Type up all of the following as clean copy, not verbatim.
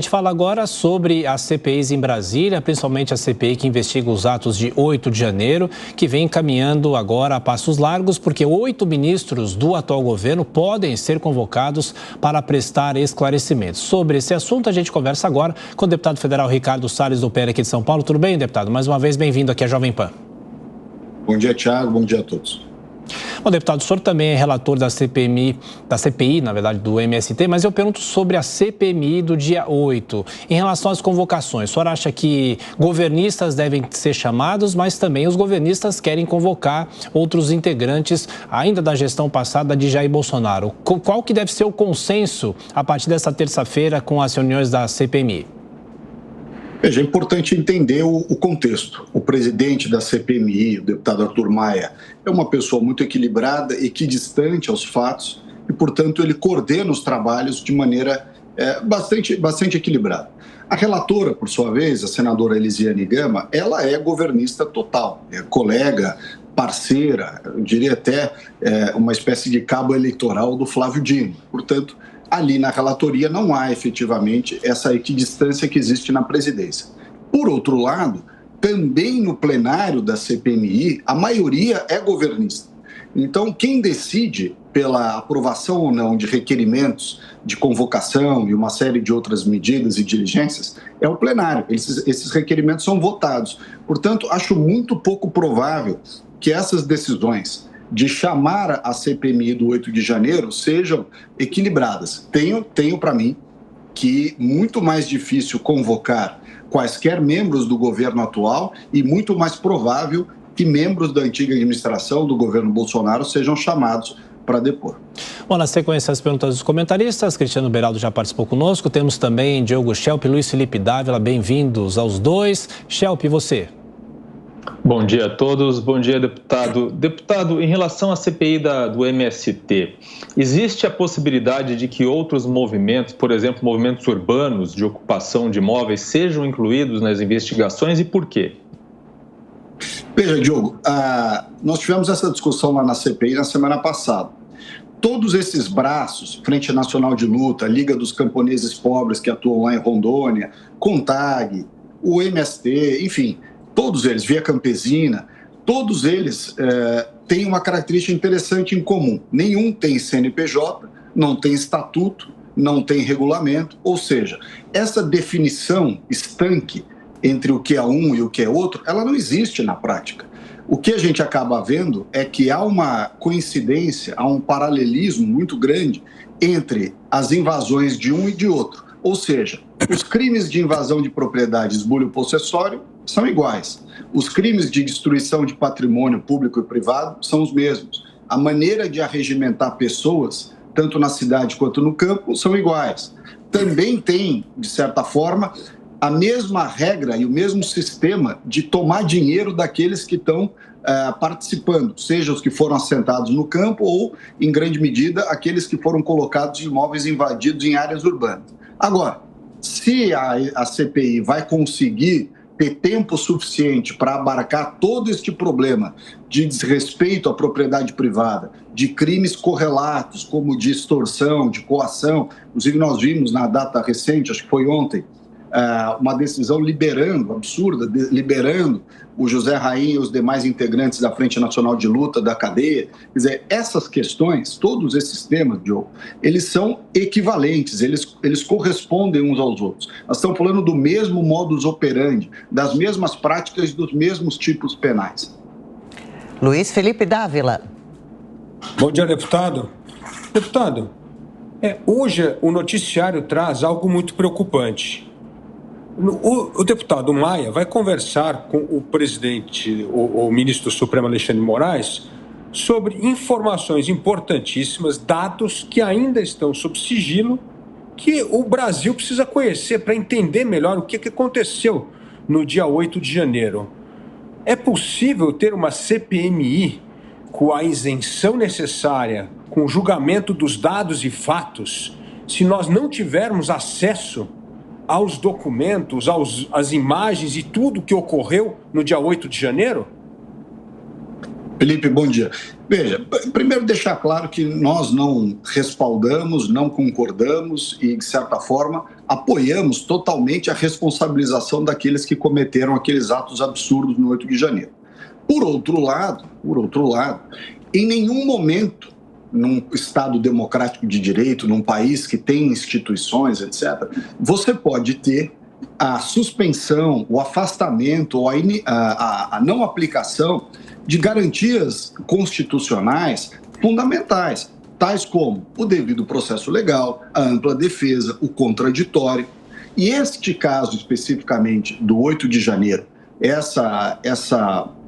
A gente fala agora sobre as CPIs em Brasília, principalmente a CPI que investiga os atos de 8 de janeiro, que vem caminhando agora a passos largos, porque 8 ministros do atual governo podem ser convocados para prestar esclarecimentos. Sobre esse assunto, a gente conversa agora com o deputado federal Ricardo Salles do PL aqui de São Paulo. Tudo bem, deputado? Mais uma vez, bem-vindo aqui à Jovem Pan. Bom dia, Thiago. Bom dia a todos. Bom, deputado, o senhor também é relator da CPI, na verdade, do MST, mas eu pergunto sobre a CPMI do dia 8. Em relação às convocações, o senhor acha que governistas devem ser chamados, mas também os governistas querem convocar outros integrantes ainda da gestão passada de Jair Bolsonaro. Qual que deve ser o consenso a partir dessa terça-feira com as reuniões da CPMI? Veja, é importante entender o contexto. O presidente da CPMI, o deputado Arthur Maia, é uma pessoa muito equilibrada, equidistante aos fatos e, portanto, ele coordena os trabalhos de maneira bastante equilibrada. A relatora, por sua vez, a senadora Elisiane Gama, ela é governista total, é colega, parceira, eu diria até uma espécie de cabo eleitoral do Flávio Dino. Portanto, ali na relatoria não há efetivamente essa equidistância que existe na presidência. Por outro lado, também no plenário da CPMI, a maioria é governista. Então, quem decide pela aprovação ou não de requerimentos de convocação e uma série de outras medidas e diligências é o plenário. Esses requerimentos são votados. Portanto, acho muito pouco provável que essas decisões de chamar a CPMI do 8 de janeiro sejam equilibradas. Tenho para mim que muito mais difícil convocar quaisquer membros do governo atual e muito mais provável que membros da antiga administração do governo Bolsonaro sejam chamados para depor. Bom, na sequência das perguntas dos comentaristas, Cristiano Beraldo já participou conosco, temos também Diogo Schelp e Luiz Felipe Dávila, bem-vindos aos dois. Schelp, você? Bom dia a todos, bom dia, deputado. Deputado, em relação à CPI do MST, existe a possibilidade de que outros movimentos, por exemplo, movimentos urbanos de ocupação de imóveis, sejam incluídos nas investigações e por quê? Veja, Diogo, nós tivemos essa discussão lá na CPI na semana passada. Todos esses braços, Frente Nacional de Luta, Liga dos Camponeses Pobres que atuam lá em Rondônia, CONTAG, o MST, enfim, todos eles, Via Campesina, todos eles têm uma característica interessante em comum. Nenhum tem CNPJ, não tem estatuto, não tem regulamento, ou seja, essa definição estanque entre o que é um e o que é outro, ela não existe na prática. O que a gente acaba vendo é que há uma coincidência, há um paralelismo muito grande entre as invasões de um e de outro. Ou seja, os crimes de invasão de propriedade, esbulho possessório, são iguais. Os crimes de destruição de patrimônio público e privado são os mesmos. A maneira de arregimentar pessoas, tanto na cidade quanto no campo, são iguais. Também tem, de certa forma, a mesma regra e o mesmo sistema de tomar dinheiro daqueles que estão participando, seja os que foram assentados no campo ou, em grande medida, aqueles que foram colocados em imóveis invadidos em áreas urbanas. Agora, se a CPI vai conseguir ter tempo suficiente para abarcar todo este problema de desrespeito à propriedade privada, de crimes correlatos, como de extorsão, de coação, inclusive nós vimos na data recente, acho que foi ontem, uma decisão absurda, liberando o José Rainha e os demais integrantes da Frente Nacional de Luta da cadeia. Quer dizer, essas questões, todos esses temas, Diogo, eles são equivalentes, eles correspondem uns aos outros. Nós estamos falando do mesmo modus operandi, das mesmas práticas, dos mesmos tipos penais. Luiz Felipe Dávila. Bom dia, deputado. Deputado, hoje o noticiário traz algo muito preocupante. O deputado Maia vai conversar com o presidente, o ministro do Supremo Alexandre de Moraes, sobre informações importantíssimas, dados que ainda estão sob sigilo, que o Brasil precisa conhecer para entender melhor o que aconteceu no dia 8 de janeiro. É possível ter uma CPMI com a isenção necessária, com o julgamento dos dados e fatos, se nós não tivermos acesso aos documentos, às imagens e tudo que ocorreu no dia 8 de janeiro? Felipe, bom dia. Veja, primeiro deixar claro que nós não respaldamos, não concordamos e, de certa forma, apoiamos totalmente a responsabilização daqueles que cometeram aqueles atos absurdos no 8 de janeiro. Por outro lado, em nenhum momento, num Estado democrático de direito, num país que tem instituições, etc., você pode ter a suspensão, o afastamento ou a não aplicação de garantias constitucionais fundamentais, tais como o devido processo legal, a ampla defesa, o contraditório. E este caso especificamente do 8 de janeiro,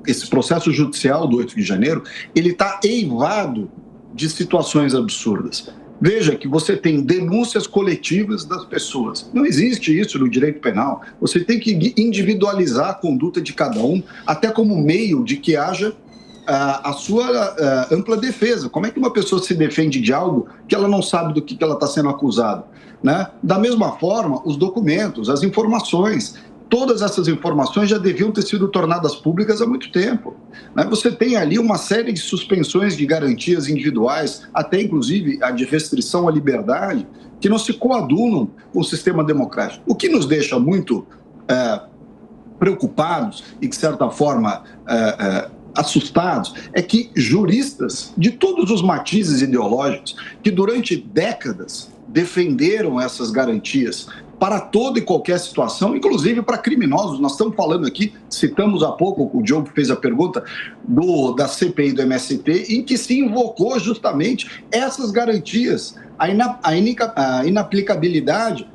esse processo judicial do 8 de janeiro, ele está eivado de situações absurdas. Veja que você tem denúncias coletivas das pessoas. Não existe isso no direito penal. Você tem que individualizar a conduta de cada um, até como meio de que haja a sua ampla defesa. Como é que uma pessoa se defende de algo que ela não sabe do que ela está sendo acusada, né? Da mesma forma, os documentos, as informações, todas essas informações já deviam ter sido tornadas públicas há muito tempo, né? Você tem ali uma série de suspensões de garantias individuais, até inclusive a de restrição à liberdade, que não se coadunam com o sistema democrático. O que nos deixa muito preocupados e, de certa forma, assustados, é que juristas de todos os matizes ideológicos que durante décadas defenderam essas garantias para toda e qualquer situação, inclusive para criminosos. Nós estamos falando aqui, citamos há pouco, o Diogo fez a pergunta, da CPI do MST, em que se invocou justamente essas garantias, a inaplicabilidade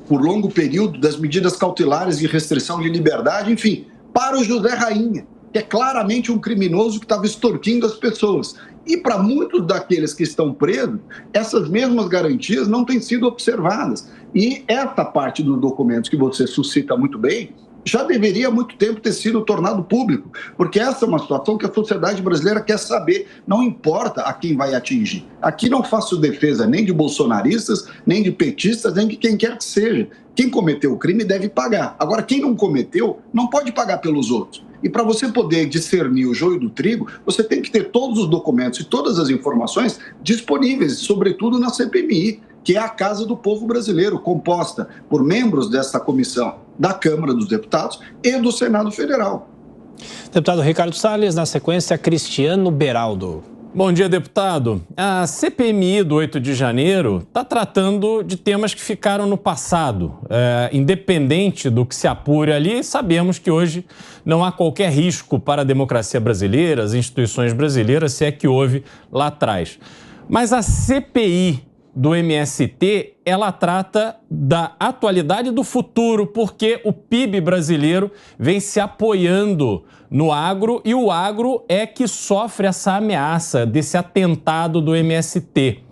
por longo período das medidas cautelares de restrição de liberdade, enfim, para o José Rainha, que é claramente um criminoso que estava extorquindo as pessoas. E para muitos daqueles que estão presos, essas mesmas garantias não têm sido observadas. E essa parte dos documentos que você suscita muito bem, já deveria há muito tempo ter sido tornado público, porque essa é uma situação que a sociedade brasileira quer saber, não importa a quem vai atingir. Aqui não faço defesa nem de bolsonaristas, nem de petistas, nem de quem quer que seja. Quem cometeu o crime deve pagar. Agora, quem não cometeu, não pode pagar pelos outros. E para você poder discernir o joio do trigo, você tem que ter todos os documentos e todas as informações disponíveis, sobretudo na CPMI, que é a Casa do Povo Brasileiro, composta por membros dessa comissão da Câmara dos Deputados e do Senado Federal. Deputado Ricardo Salles, na sequência, Cristiano Beraldo. Bom dia, deputado. A CPMI do 8 de janeiro está tratando de temas que ficaram no passado. Independente do que se apure ali, sabemos que hoje não há qualquer risco para a democracia brasileira, as instituições brasileiras, se é que houve lá atrás. Mas a CPI do MST, ela trata da atualidade e do futuro, porque o PIB brasileiro vem se apoiando no agro e o agro é que sofre essa ameaça desse atentado do MST.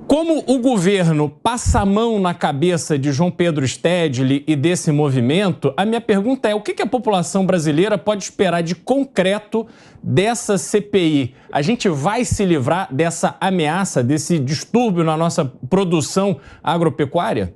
Como o governo passa a mão na cabeça de João Pedro Stedley e desse movimento, a minha pergunta é: o que a população brasileira pode esperar de concreto dessa CPI? A gente vai se livrar dessa ameaça, desse distúrbio na nossa produção agropecuária?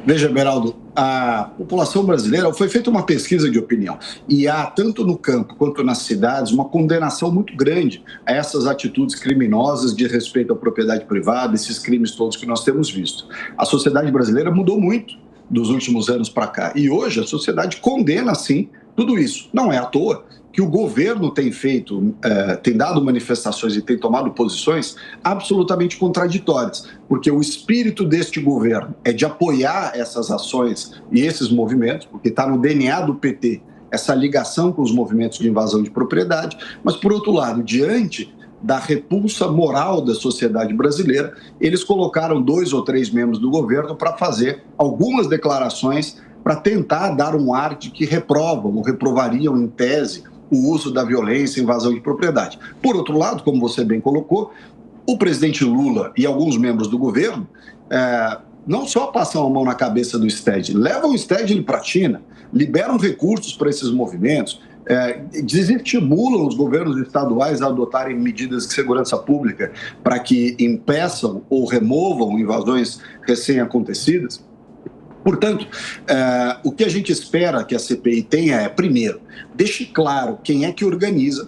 Veja, Beraldo, a população brasileira, foi feita uma pesquisa de opinião e há, tanto no campo quanto nas cidades, uma condenação muito grande a essas atitudes criminosas de respeito à propriedade privada, esses crimes todos que nós temos visto. A sociedade brasileira mudou muito dos últimos anos para cá e hoje a sociedade condena, sim, tudo isso. Não é à toa que o governo tem feito, tem dado manifestações e tem tomado posições absolutamente contraditórias, porque o espírito deste governo é de apoiar essas ações e esses movimentos, porque está no DNA do PT essa ligação com os movimentos de invasão de propriedade, mas, por outro lado, diante da repulsa moral da sociedade brasileira, eles colocaram 2 ou 3 membros do governo para fazer algumas declarações para tentar dar um ar de que reprovam ou reprovariam em tese o uso da violência e invasão de propriedade. Por outro lado, como você bem colocou, o presidente Lula e alguns membros do governo não só passam a mão na cabeça do Stedley, levam o Stedley para a China, liberam recursos para esses movimentos, desestimulam os governos estaduais a adotarem medidas de segurança pública para que impeçam ou removam invasões recém-acontecidas. Portanto, o que a gente espera que a CPI tenha é, primeiro, deixe claro quem é que organiza,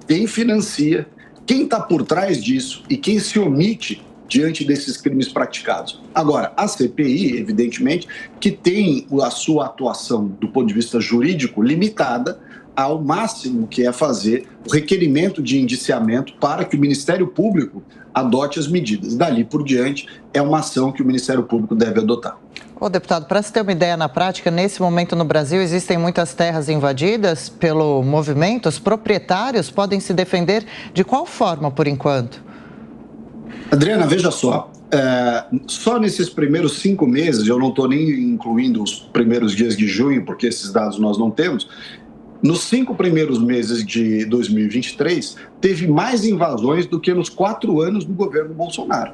quem financia, quem está por trás disso e quem se omite diante desses crimes praticados. Agora, a CPI, evidentemente, que tem a sua atuação do ponto de vista jurídico limitada ao máximo que é fazer o requerimento de indiciamento para que o Ministério Público adote as medidas. Dali por diante, é uma ação que o Ministério Público deve adotar. Ô, deputado, para se ter uma ideia na prática, nesse momento no Brasil existem muitas terras invadidas pelo movimento. Os proprietários podem se defender de qual forma, por enquanto? Adriana, veja só, só nesses primeiros 5 meses, eu não estou nem incluindo os primeiros dias de junho, porque esses dados nós não temos, nos 5 primeiros meses de 2023, teve mais invasões do que nos 4 anos do governo Bolsonaro.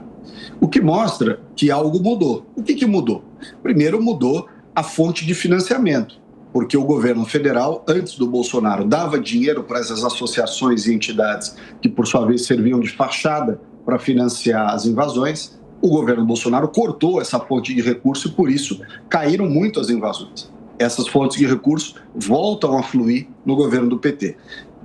O que mostra que algo mudou. O que mudou? Primeiro, mudou a fonte de financiamento, porque o governo federal, antes do Bolsonaro, dava dinheiro para essas associações e entidades que, por sua vez, serviam de fachada para financiar as invasões. O governo Bolsonaro cortou essa fonte de recurso e, por isso, caíram muito as invasões. Essas fontes de recursos voltam a fluir no governo do PT.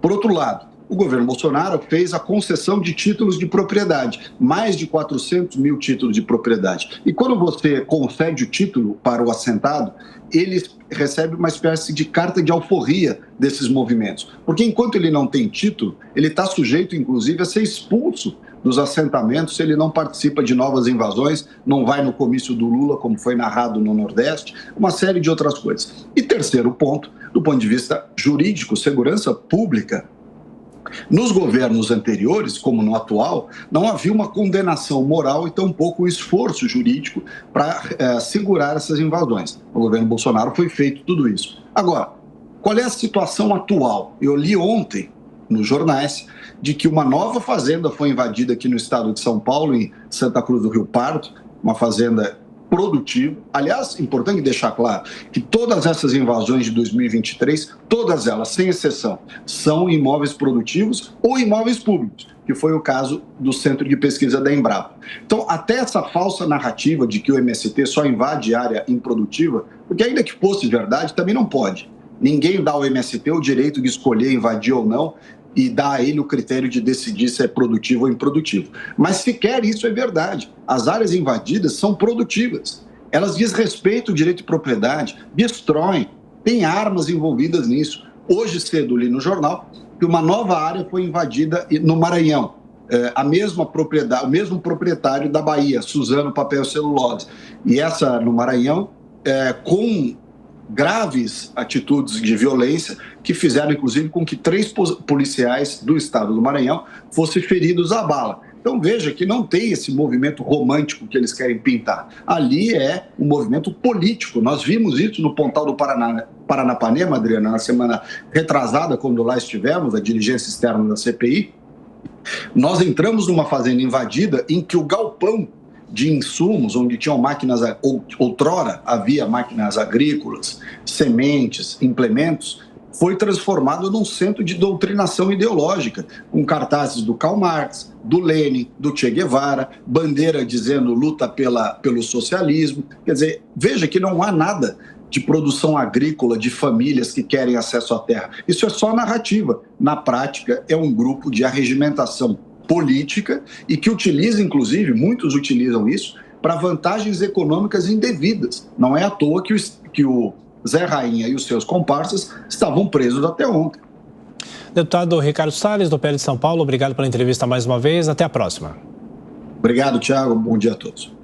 Por outro lado, o governo Bolsonaro fez a concessão de títulos de propriedade, mais de 400 mil títulos de propriedade. E quando você concede o título para o assentado, ele recebe uma espécie de carta de alforria desses movimentos. Porque enquanto ele não tem título, ele está sujeito, inclusive, a ser expulso dos assentamentos se ele não participa de novas invasões, não vai no comício do Lula, como foi narrado no Nordeste, uma série de outras coisas. E terceiro ponto, do ponto de vista jurídico, segurança pública, nos governos anteriores, como no atual, não havia uma condenação moral e tampouco um esforço jurídico para segurar essas invasões. No governo Bolsonaro foi feito tudo isso. Agora, qual é a situação atual? Eu li ontem nos jornais de que uma nova fazenda foi invadida aqui no estado de São Paulo, em Santa Cruz do Rio Pardo, uma fazenda produtiva. Aliás, importante deixar claro que todas essas invasões de 2023, todas elas, sem exceção, são imóveis produtivos ou imóveis públicos, que foi o caso do Centro de Pesquisa da Embrapa. Então, até essa falsa narrativa de que o MST só invade área improdutiva, porque ainda que fosse verdade, também não pode. Ninguém dá ao MST o direito de escolher invadir ou não e dá a ele o critério de decidir se é produtivo ou improdutivo. Mas sequer isso é verdade. As áreas invadidas são produtivas. Elas desrespeitam o direito de propriedade, destroem, tem armas envolvidas nisso. Hoje cedo li no jornal que uma nova área foi invadida no Maranhão. A mesma propriedade, o mesmo proprietário da Bahia, Suzano Papel Celulose. E essa no Maranhão, com graves atitudes de violência que fizeram, inclusive, com que 3 policiais do estado do Maranhão fossem feridos à bala. Então, veja que não tem esse movimento romântico que eles querem pintar. Ali é um movimento político. Nós vimos isso no Pontal do Paranapanema, Adriana, na semana retrasada, quando lá estivemos, a diligência externa da CPI. Nós entramos numa fazenda invadida em que o galpão de insumos, onde tinham máquinas, outrora havia máquinas agrícolas, sementes, implementos, foi transformado num centro de doutrinação ideológica, com cartazes do Karl Marx, do Lenin, do Che Guevara, bandeira dizendo luta pelo socialismo. Quer dizer, veja que não há nada de produção agrícola, de famílias que querem acesso à terra. Isso é só narrativa. Na prática, é um grupo de arregimentação política e que utiliza, inclusive, muitos utilizam isso para vantagens econômicas indevidas. Não é à toa que o Zé Rainha e os seus comparsas estavam presos até ontem. Deputado Ricardo Salles, do PL de São Paulo, obrigado pela entrevista mais uma vez. Até a próxima. Obrigado, Thiago. Bom dia a todos.